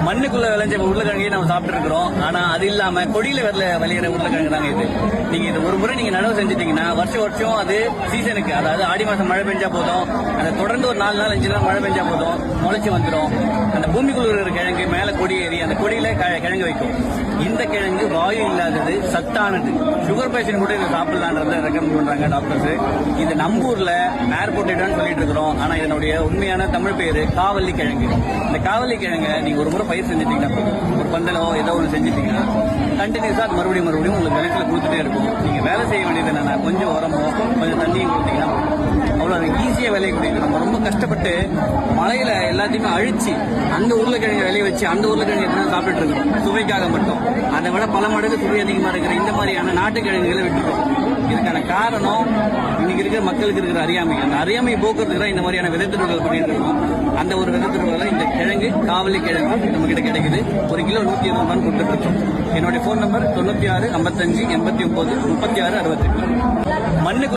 மண்ணுக்குள்ள விளைஞ்ச உருளைக்கிழங்கையும் நம்ம சாப்பிட்டு இருக்கிறோம். ஆனா அது இல்லாம கொடியில விளையிற உருளைக்கிழங்கு தாங்க இது. நீங்க இது ஒரு முறை நீங்க நடவு செஞ்சுட்டீங்கன்னா வருஷம் வருஷம் அது சீசனுக்கு, அதாவது ஆடி மாசம் மழை பெஞ்சா போதும், அந்த தொடர்ந்து ஒரு 4 நாள் 5 நாள் மழை பெஞ்சா போதும் முளைச்சு வந்துடும். அந்த பூமிக்குள்ள இருக்கிற கிழங்கு மேல கொடி ஏறி அந்த கொடியில கிழங்கு வைக்கும். இந்த கிழங்கு வாயு இல்லாதது, சத்தானது. சுகர் பேஷண்ட் கூட இதை சாப்பிடலான்றத ரெக்கமெண்ட் பண்றாங்க டாக்டர்ஸ். இது நம்ம ஊர்ல ஏர் பொட்டேட்டோன்னு சொல்லிட்டு இருக்கிறோம். ஆனா இதனுடைய உண்மையான தமிழ் பேரு காவல்லி கிழங்கு. இந்த காவல்லி கிழங்க நீங்க ஒரு முறை பயிர் செஞ்சுட்டீங்கன்னா போதும், ஒரு பந்தலோ ஏதோ ஒன்று செஞ்சுட்டீங்கன்னா கண்டினியூஸா அது மறுபடியும் உங்களுக்கு கிணத்துல கொடுத்துட்டே இருக்கும். நீங்க வேலை செய்ய வேண்டியது என்னன்னா கொஞ்சம் உரமோ கொஞ்சம் தண்ணியும் கொடுத்தீங்கன்னா அவ்வளோ ஈஸியாக விளைய கொடுக்குது. நம்ம ரொம்ப கஷ்டப்பட்டு மலையில எல்லாத்தையுமே அழிச்சு அந்த உருளைக்கிழங்கு விளைய வச்சு அந்த உருளைக்கிழங்கு எத்தனை சாப்பிட்டு இருக்கோம் சுவைக்காக மட்டும். அதை விட பல மடங்கு சுவை அதிகமாக இருக்கிற இந்த மாதிரியான நாட்டுக்கிழங்குகளை விட்டுருக்கோம். இதுக்கான காரணம் இன்னைக்கு இருக்கிற மக்களுக்கு இருக்கிற அறியாமை. அந்த அறியாமை போக்குறதுக்கு தான் இந்த மாதிரியான விதைத்திருவுகள் பண்ணிட்டு இருக்கோம். அந்த ஒரு விதைத்திருவுகள் இந்த கிழங்கு காவலி கிழங்கு நம்ம கிட்ட கிடைக்குது. 1 கிலோ 120 ரூபான்னு கொடுத்துட்டு இருக்கோம். என்னுடைய போன் நம்பர் 96 55 89 36 68. மண்ணுக்கு